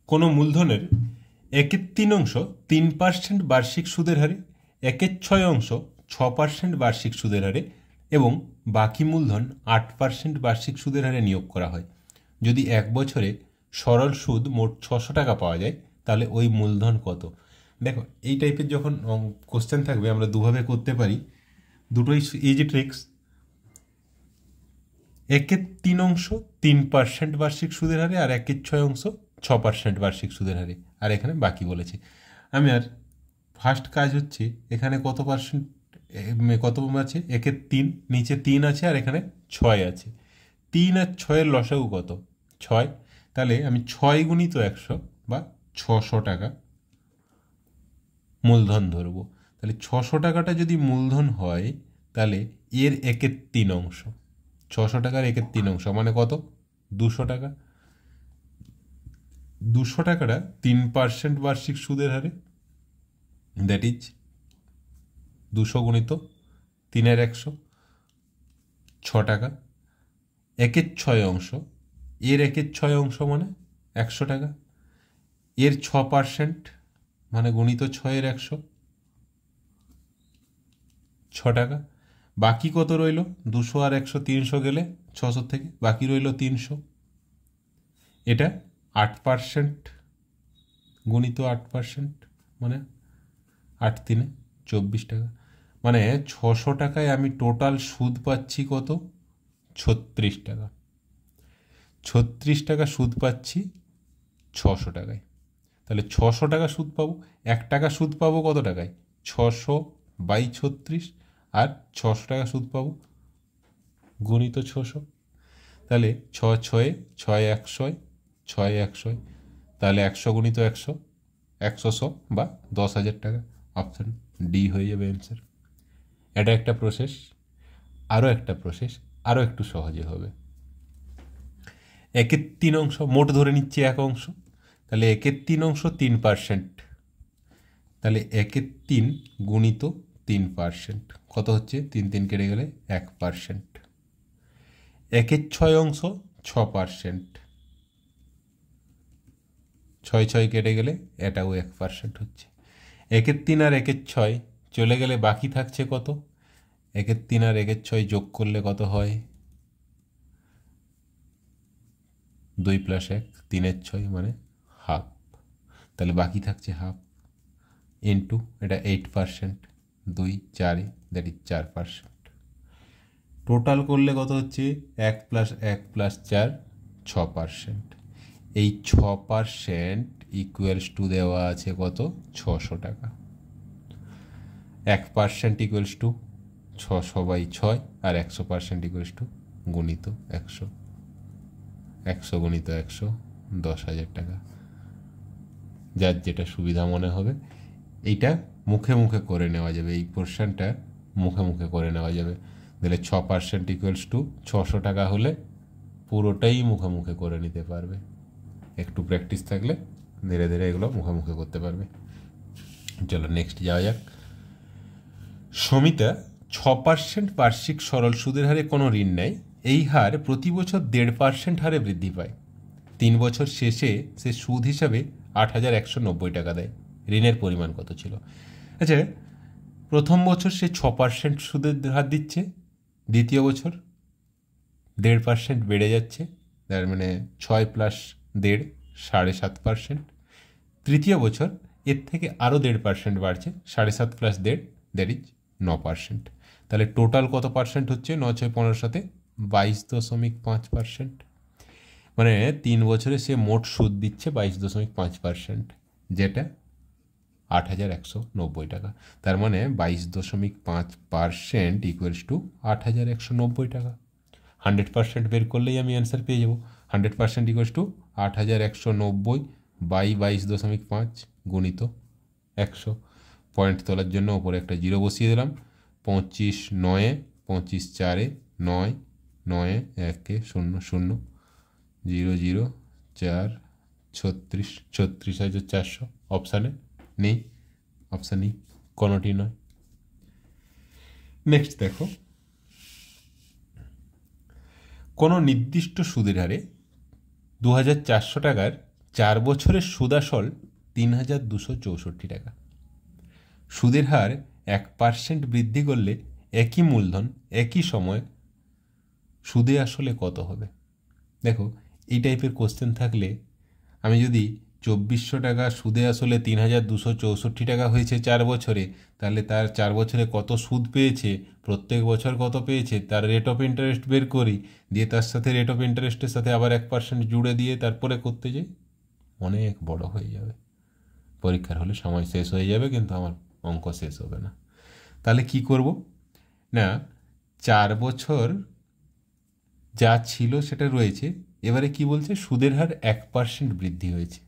কোনো মূলধনের 1/3 3% বার্ষিক সুদের হারে, 1/6 6% বার্ষিক সুদের হারে এবং বাকি মূলধন 8% বার্ষিক সুদের হারে নিয়োগ করা হয়। যদি 1 বছরে সরল সুদ মোট 600 টাকা পাওয়া যায় তাহলে ওই মূলধন কত? দেখো, এই টাইপের যখন কোশ্চেন থাকবে আমরা দুভাবে করতে পারি, দুটোই ইজি ট্রিক্স। 1/3 3% বার্ষিক সুদের হারে আর 1/6 6% বার্ষিক সুদের হারে, আর এখানে বাকি বলেছে। আমি আর ফার্স্ট কাজ হচ্ছে এখানে কত পার্সেন্ট কত আছে, 1/3, নিচে 3 আছে আর এখানে 6 আছে। 3 আর 6-এর লসাগু কত? 6। তাহলে আমি 6 গুণিত 100 বা 600 টাকা মূলধন ধরবো। তাহলে 600 টাকাটা যদি মূলধন হয় তাহলে এর 1/3, 600 টাকার 1/3 মানে কত? 200 টাকা। 200 টাকাটা 3% বার্ষিক সুদের হারে, দ্যাট ইজ 200 গুণিত 3 এর 100, 6 টাকা। 1/6, এর 1/6 মানে 100 টাকা। এর 6% মানে গুণিত 6 এর 100, 6 টাকা। বাকি কত রইল? 200 আর 100 300 গেলে 600 থেকে বাকি রইল 300। এটা 8% গুণিত 8% মানে 8×3 24 টাকা। মানে 600 টাকায় আমি টোটাল সুদ পাচ্ছি কত? 36 টাকা। 36 টাকা সুদ পাচ্ছি 600 টাকায়। তাহলে 600 টাকা সুদ পাবো। 1 টাকা সুদ পাবো কত টাকায়? 600/36, আর 600 টাকা সুদ পাবো গুণিত 600। তাহলে 6 6 6 100 6 100, তাহলে 100 গুণিত 100 100 বা 10,000 টাকা। অপশান ডি হয়ে যাবে অ্যান্সার। এটা একটা প্রসেস। আরও একটা প্রসেস আরও একটু সহজে হবে। 1/3 মোট ধরে নিচ্ছি 1 অংশ, তাহলে 1/3 3%, তাহলে 1/3 গুণিত 3% কত হচ্ছে? 3 3 কেটে গেলে 1%। 1/6 6%, 6 6 কেটে গেলে এটাও 1% হচ্ছে। 1/3 আর 1/6 চলে গেলে বাকি থাকছে কত? 1/3 আর 1/6 যোগ করলে কত হয়? 2 + 1 3 এর 6 মানে হাফ। তাহলে বাকি থাকছে হাফ ইন্টু এটা 8%, 2 4, দ্যাট ইজ 4%। টোটাল করলে কত হচ্ছে? 1 + 1 + 4 6%। এই 6% ইকুয়ালস টু দেওয়া আছে কত? 600 টাকা। 1% ইকুয়ালস টু 600/6 আর 100% ইকুয়ালস টু গুণিত 100। 100 গুণিত 100 10,000 টাকা। যার যেটা সুবিধা মনে হবে এইটা মুখে মুখে করে নেওয়া যাবে, এই পোর্শনটা মুখে মুখে করে নেওয়া যাবে। তাহলে 6% ইকুয়ালস টু 600 টাকা হলে পুরোটাই মুখে মুখে করে নিতে পারবে। একটু প্র্যাকটিস থাকলে ধীরে ধীরে এগুলো মুখে মুখে করতে পারবে। চলো নেক্সট যাওয়া যাক। সমিতা 6% বার্ষিক সরল সুদের হারে কোনো ঋণ নেয়। এই হার প্রতি বছর 1.5% হারে বৃদ্ধি পায়। 3 বছর শেষে সে সুদ হিসাবে 8,190 টাকা দেয়। ঋণের পরিমাণ কত ছিল? আচ্ছা, প্রথম বছর সে 6% সুদের হার দিচ্ছে, দ্বিতীয় বছর 1.5% বেড়ে যাচ্ছে, তার মানে 6 + 1.5 7.5%। তৃতীয় বছর এর থেকে আরও 1.5% বাড়ছে, 7.5 + 1.5 দ্যাট ইজ 9%। তাহলে টোটাল কত পার্সেন্ট হচ্ছে? 9 6 15 7 22.5%। মানে 3 বছরে সে মোট সুদ দিচ্ছে 22.5%, যেটা 8,190 টাকা। তার মানে 22.5% ইকুয়ালস টু 8,190 টাকা। 100% বের করলেই আমি অ্যান্সার পেয়ে যাব। 100% ইকুয়ালস টু 8,190/22.5 গুণিত 100। পয়েন্ট তোলার জন্য ওপরে একটা 0 বসিয়ে দিলাম। 25 9 25 4 9 9 1 0 0 0 0 4 36 36,400। অপশানে নেই, অপশান ই কোনোটি নয়। নেক্সট দেখো, কোনো নির্দিষ্ট সুদের হারে 2,400 টাকার 4 বছরের সুদাসল 3,264 টাকা। সুদের হার 1% বৃদ্ধি করলে একই মূলধন একই সময় সুদে আসলে কত হবে? দেখো, এই টাইপের কোশ্চেন থাকলে আমি যদি 2,400 টাকা সুদে আসলে 3,264 টাকা হয়েছে 4 বছরে, তাহলে তার 4 বছরে কত সুদ পেয়েছে, প্রত্যেক বছর কত পেয়েছে, তার রেট অফ ইন্টারেস্ট বের করি, দিয়ে তার সাথে রেট অফ ইন্টারেস্টের সাথে আবার 1% জুড়ে দিয়ে তারপরে করতে যাই, অনেক বড় হয়ে যাবে। পরীক্ষার হলে সময় শেষ হয়ে যাবে, কিন্তু আমার অঙ্ক শেষ হবে না। তাহলে কি করব না, 4 বছর যা ছিল সেটা রয়েছে। এবারে কি বলছে, সুদের হার 1% বৃদ্ধি হয়েছে।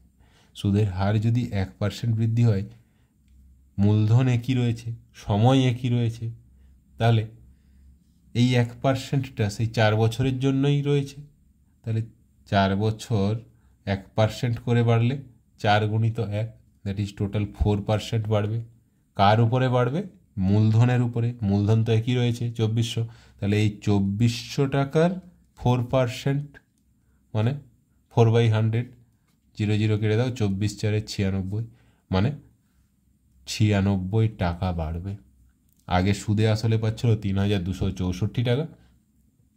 সুদের হার যদি 1% বৃদ্ধি হয়, মূলধন একই রয়েছে, সময় একই রয়েছে, তাহলে এই 1%টা সেই 4 বছরের জন্যই রয়েছে। তাহলে 4 বছর 1% করে বাড়লে 4 গুণিত 1, দ্যাট ইজ টোটাল 4% বাড়বে। কার উপরে বাড়বে? মূলধনের উপরে। মূলধন তো একই রয়েছে 2,400। তাহলে এই 2,400 টাকার 4% মানে 4/100, 0 0 কেটে দাও, 24 4 96, মানে 96 টাকা বাড়বে। আগে সুদে আসলে পাচ্ছিল 3,264 টাকা,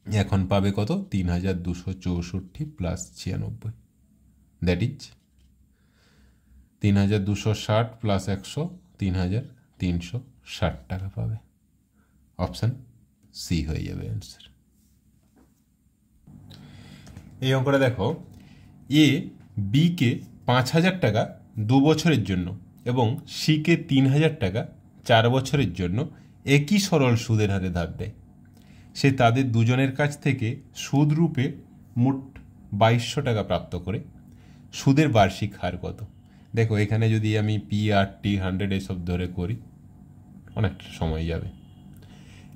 এখন পাবে কত? 3,264 প্লাস 96, দ্যাট ইজ 3,260 প্লাস 100, 3,360 টাকা পাবে। অপশান সি হয়ে যাবে অ্যান্সার। এই অঙ্কটা দেখো, এ বিকে 5,000 টাকা 2 বছরের জন্য এবং সিকে 3,000 টাকা 4 বছরের জন্য একই সরল সুদের হারে ধার দেয়। সে তাদের দুজনের কাছ থেকে সুদ রূপে মোট 2,200 টাকা প্রাপ্ত করে। সুদের বার্ষিক হার কত? দেখো, এখানে যদি আমি PRT 100 এসব ধরে করি অনেকটা সময় যাবে,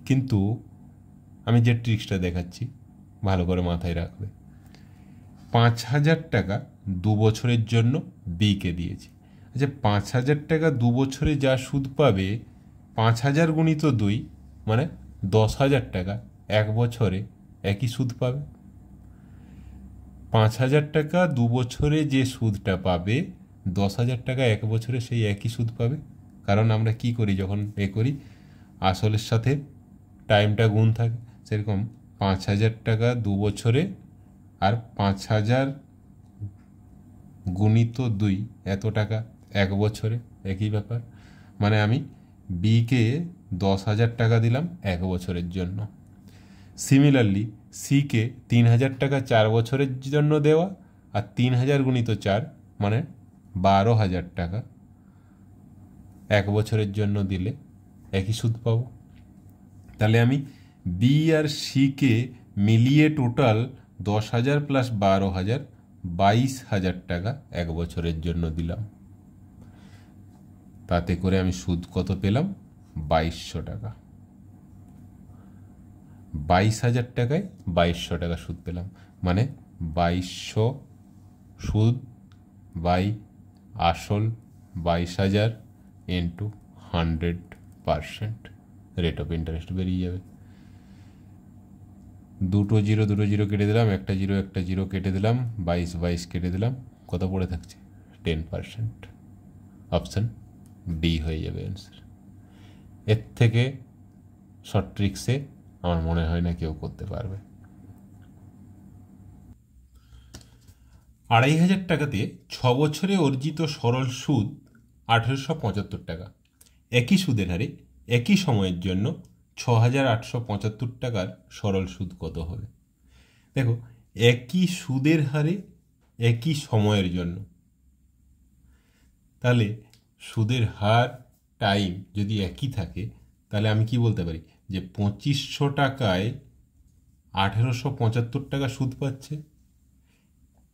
কিন্তু আমি যে ট্রিক্সটা দেখাচ্ছি ভালো করে মাথায় রাখবে। 5,000 টাকা 2 বছরের জন্য বিকে দিয়েছি। আচ্ছা, 5,000 টাকা 2 বছরে যা সুদ পাবে, 5,000 গুণিত 2 মানে 10,000 টাকা 1 বছরে একই সুদ পাবে। 5,000 টাকা 2 বছরে যে সুদটা পাবে, 10,000 টাকা 1 বছরে সেই একই সুদ পাবে। কারণ আমরা কি করি, যখন করি আসলের সাথে টাইমটা গুণ থাকে, সেরকম 5,000 টাকা 2 বছরে আর 5,000 গুণিত 2 এত টাকা 1 বছরে, একই ব্যাপার। মানে আমি বিকে 10,000 টাকা দিলাম 1 বছরের জন্য। সিমিলারলি সিকে 3,000 টাকা 4 বছরের জন্য দেওয়া, আর 3,000 গুণিত 4 মানে 12,000 টাকা 1 বছরের জন্য দিলে একই সুদ পাবো। তাহলে আমি বি আর সিকে মিলিয়ে টোটাল 10,000 প্লাস 12,000 22,000 টাকা 1 বছরের জন্য দিলাম। তাতে করে আমি সুদ কত পেলাম? 2,200 টাকা। 22,000 টাকায় 2,200 টাকা সুদ পেলাম, মানে 2,200 সুদ বাই আসল 22,000 ইন্টু 100% রেট অফ ইন্টারেস্ট বেরিয়ে যাবে। দুটো জিরো কেটে দিলাম, একটা জিরো কেটে দিলাম, 22 কেটে দিলাম, কত পড়ে থাকছে? 10%। অপশান ডি হয়ে যাবে অ্যান্সার। এর থেকে শর্ট ট্রিক্সে আমার মনে হয় না কেউ করতে পারবে। 2,500 টাকাতে 6 বছরে অর্জিত সরল সুদ 1,875 টাকা। একই সুদের হারে একই সময়ের জন্য 6,875 টাকার সরল সুদ কত হবে? দেখো, একই সুদের হারে একই সময়ের জন্য, তাহলে সুদের হার টাইম যদি একই থাকে, তাহলে আমি কি বলতে পারি যে 2,500 টাকায় 1,875 টাকা সুদ পাচ্ছে।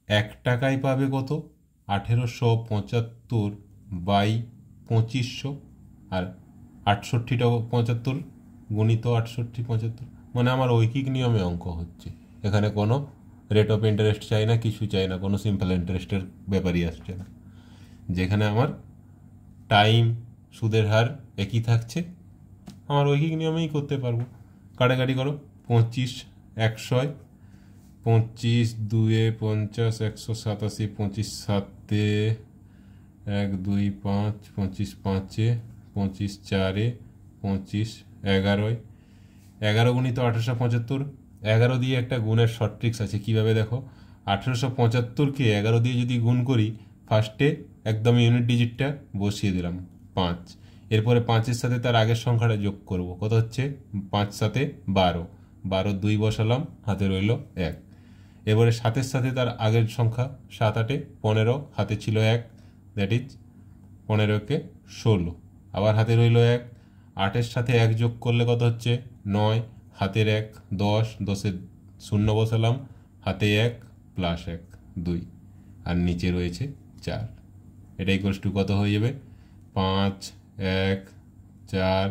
1 টাকায় পাবে কত? 1,875 বাই 2,500, আর 6875 গুণিত 6875, মানে আমার ঐকিক নিয়মে অঙ্ক হচ্ছে। এখানে কোনো রেট অফ ইন্টারেস্ট চাই না, কিছু চাই না, কোনো সিম্পল ইন্টারেস্টের ব্যাপারই আসছে না। যেখানে আমার টাইম সুদের হার একই থাকছে, আমার ঐকিক নিয়মেই করতে পারবো। কাটাকাটি করো, 25 100 25 2 50 187 25 7 1 2 5 25 5 25 4 25 11 11 গুণিত 1875। 11 দিয়ে একটা গুণের শর্ট ট্রিক্স আছে, কিভাবে দেখো, 1875কে 11 দিয়ে যদি গুণ করি, ফার্স্টে একদম ইউনিট ডিজিটটা বসিয়ে দিলাম 5, এরপরে 5-এর সাথে তার আগের সংখ্যাটা যোগ করব, কত হচ্ছে 5 7 12, 12 2 বসালাম, হাতে রইল 1। এবারে 7-এর সাথে তার আগের সংখ্যা 7 8 15, হাতে ছিল 1, দ্যাট ইজ 15কে 16, আবার হাতে রইল 1। 8-এর সাথে 1 যোগ করলে কত হচ্ছে 9, হাতের 1 10, 10-এ 0 বসালাম, হাতে 1 প্লাস 1 2, আর নিচে রয়েছে 4। এটা ইকুয়ালস টু কত হয়ে যাবে 5 1 4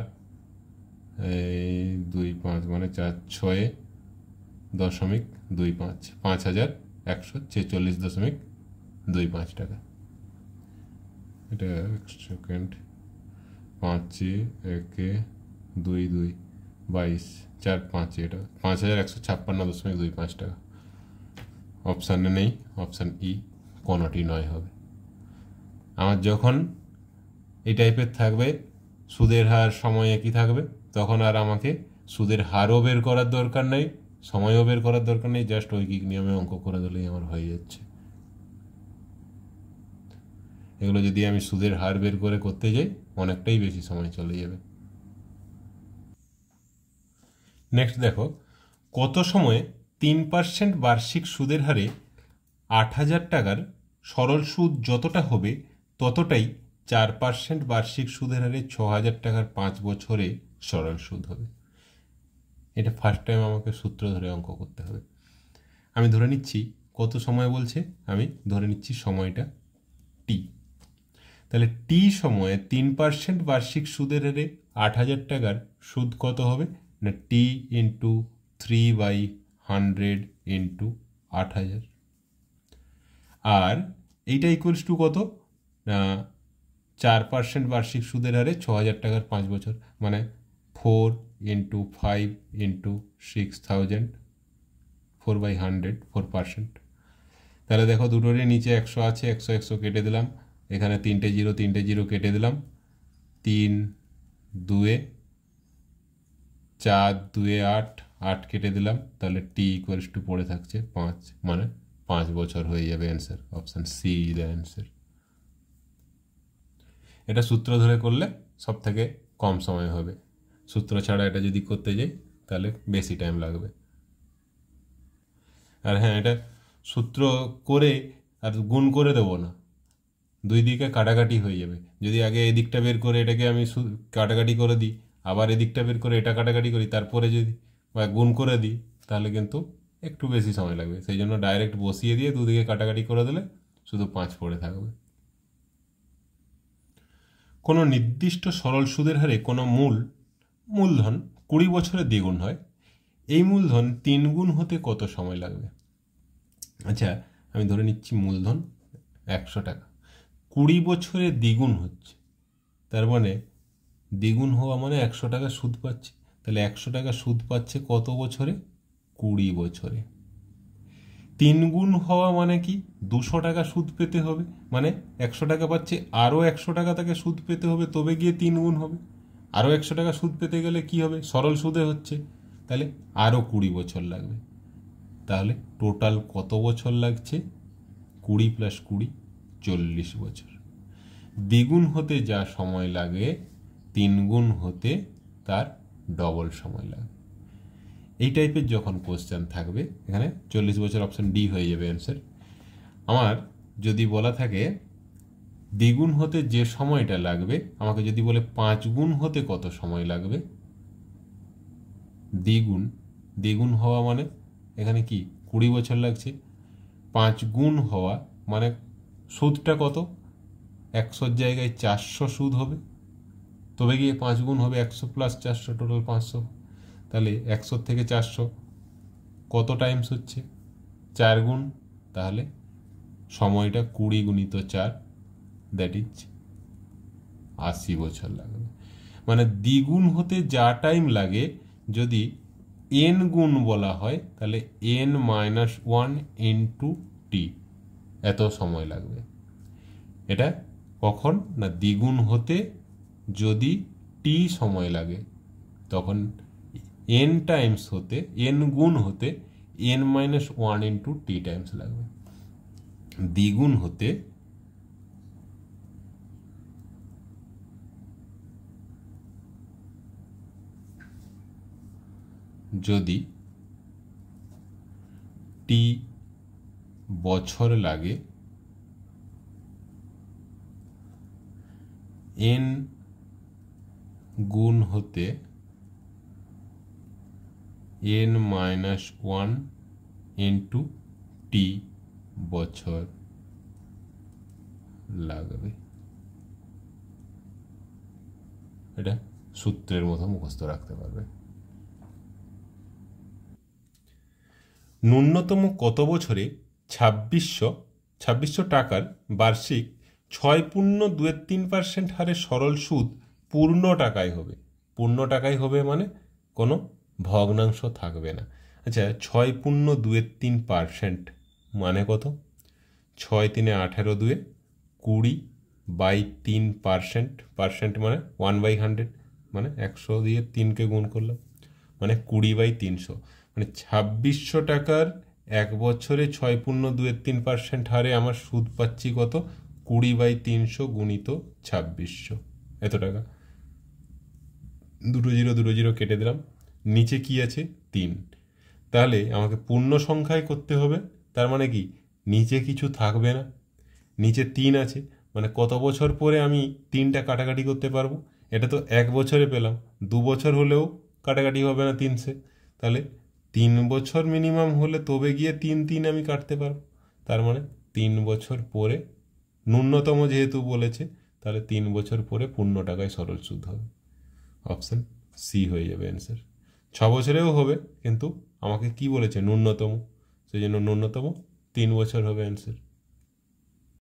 2 5 মানে 4 6 দশমিক 25, 5146.25 টাকা। এটা 1 সেকেন্ড, 5 1 2 2 22 4 5, এটা 5156.25 টাকা। অপশানে নেই, অপশান ই কোনোটি নয় হবে। আমার যখন এই টাইপের থাকবে, সুদের হার সময় একই থাকবে, তখন আর আমাকে সুদের হারও বের করার দরকার নেই, সময়ও বের করার দরকার নেই, জাস্ট ঐকিক নিয়মে অঙ্ক করে দিলেই আমার হয়ে যাচ্ছে। এগুলো যদি আমি সুদের হার বের করে করতে যাই, অনেকটাই বেশি সময় চলে যাবে। নেক্সট দেখো, কত সময়ে 3% বার্ষিক সুদের হারে 8,000 টাকার সরল সুদ যতটা হবে ততটাই 4% বার্ষিক সুদের হারে 6,000 টাকার 5 বছরে সরল সুদ হবে। এটা ফার্স্ট টাইম আমাকে সূত্র ধরে অঙ্ক করতে হবে। আমি ধরে নিচ্ছি কত সময় বলছে, আমি ধরে নিচ্ছি সময়টা টি। তাহলে টি সময়ে 3% বার্ষিক সুদের হারে 8,000 টাকার সুদ কত হবে না, টি ইন্টু 3/100 ইন্টু 8,000। আর এইটা ইকুয়ালস টু কত না, 4% বার্ষিক সুদের হারে 6,000 টাকার 5 বছর, মানে 4 ইন্টু 5 ইন্টু 6,000, 4/100 4%। তাহলে দেখো দুটোরই নিচে 100 আছে, 100 100 কেটে দিলাম, এখানে 3টে জিরো কেটে দিলাম, 3 2 4 2 8 8 কেটে দিলাম, তাহলে টি ইকুয়ালস টু পড়ে থাকছে 5, মানে 5 বছর হয়ে যাবে answer. Option C the answer. এটা সূত্র ধরে করলে সব থেকে কম সময় হবে, সূত্র ছাড়া এটা যদি করতে যাই তাহলে বেশি টাইম লাগবে। আর হ্যাঁ, এটা সূত্র করে আর গুণ করে দেবো না, দুই দিকে কাটাকাটি হয়ে যাবে। যদি আগে এদিকটা বের করে এটাকে আমি কাটাকাটি করে দিই, আবার এদিকটা বের করে এটা কাটাকাটি করি, তারপরে যদি বা গুণ করে দিই, তাহলে কিন্তু একটু বেশি সময় লাগবে। সেই জন্য ডাইরেক্ট বসিয়ে দিয়ে দুদিকে কাটাকাটি করে দিলে শুধু 5 পড়ে থাকবে। কোনো নির্দিষ্ট সরল সুদের হারে কোনো মূলধন 20 বছরে দ্বিগুণ হয়, এই মূলধন 3 গুণ হতে কত সময় লাগবে? আচ্ছা, আমি ধরে নিচ্ছি মূলধন 100 টাকা, 20 বছরে দ্বিগুণ হচ্ছে, তার মানে দ্বিগুণ হওয়া মানে 100 টাকা সুদ পাচ্ছে। তাহলে 100 টাকা সুদ পাচ্ছে কত বছরে? 20 বছরে। 3 গুণ হওয়া মানে কি 200 টাকা সুদ পেতে হবে, মানে 100 টাকা পাচ্ছে, আরও 100 টাকা তাকে সুদ পেতে হবে, তবে গিয়ে 3 গুণ হবে। আরও 100 টাকা সুদ পেতে গেলে কি হবে, সরল সুদে হচ্ছে, তাহলে আরও 20 বছর লাগবে। তাহলে টোটাল কত বছর লাগছে? 20 + 20 40 বছর। দ্বিগুণ হতে যা সময় লাগে 3 গুণ হতে তার ডবল সময় লাগে। এই টাইপের যখন কোশ্চেন থাকবে, এখানে 40 বছর, অপশন ডি হয়ে যাবে অ্যান্সার। আমার যদি বলা থাকে দ্বিগুণ হতে যে সময়টা লাগবে, আমাকে যদি বলে 5 গুণ হতে কত সময় লাগবে, দ্বিগুণ হওয়া মানে এখানে কি 20 বছর লাগছে, 5 গুণ হওয়া মানে সুদটা কত, 100-র জায়গায় 400 সুদ হবে, তবে গিয়ে 5 গুণ হবে 100 + 400 টোটাল 500। তাহলে 100 থেকে 400 কত টাইমস হচ্ছে? 4 গুণ। তাহলে সময়টা 20 গুণিত 4, দ্যাট ইজ 80 বছর লাগবে। মানে দ্বিগুণ হতে যা টাইম লাগে, যদি এন গুণ বলা হয় তাহলে n-1 ইন্টু টি এত সময় লাগবে। এটা কখন না দ্বিগুণ হতে যদি টি সময় লাগে তখন n টাইমস হতে n গুণ হতে n-1 ইন্টু টি টাইমস লাগবে। দ্বিগুণ হতে যদি টি বছর লাগে n গুণ হতে n-1 ইন্টু টি বছর লাগবে। এটা সূত্রের মতো মুখস্থ রাখতে পারবে। ন্যূনতম কত বছরে ২৬০০ টাকার বার্ষিক ৬.২৩% হারে সরল সুদ পূর্ণ টাকায় হবে? পূর্ণ টাকায় হবে মানে কোনো ভগ্নাংশ থাকবে না। আচ্ছা ৬.২৩% মানে কত? ৬×৩ = ১৮, ২০/3%, পার্সেন্ট মানে 1/100, মানে ১০০ দিয়ে ৩কে গুণ করলাম মানে ২০/৩০০, মানে ২৬০০ টাকার এক বছরে ৬.২৩% হারে আমার সুদ পাচ্ছি কত? ২০/৩০০ গুণিত ২৬০০, এত টাকা। দুটো জিরো কেটে দিলাম, নিচে কি আছে? ৩। তাহলে আমাকে পূর্ণ সংখ্যায় করতে হবে, তার মানে কি নিচে কিছু থাকবে না, নিচে ৩ আছে, মানে কত বছর পরে আমি ৩টা কাটাকাটি করতে পারবো? এটা তো এক বছরে পেলাম, ২ বছর হলেও কাটাকাটি হবে না ৩ से, তাহলে ৩ বছর মিনিমাম হলে তবে গিয়ে ৩ আমি কাটতে পারবো। তার মানে ৩ বছর পরে, ন্যূনতম যেহেতু বলেছে, তাহলে ৩ বছর পরে পূর্ণ টাকায় সরল সুদ হবে। অপশন সি হয়ে যাবে অ্যান্সার। ৬ বছরেও হবে, কিন্তু আমাকে কি বলেছে? ন্যূনতম, সেই জন্য ন্যূনতম ৩ বছর হবে অ্যান্সার।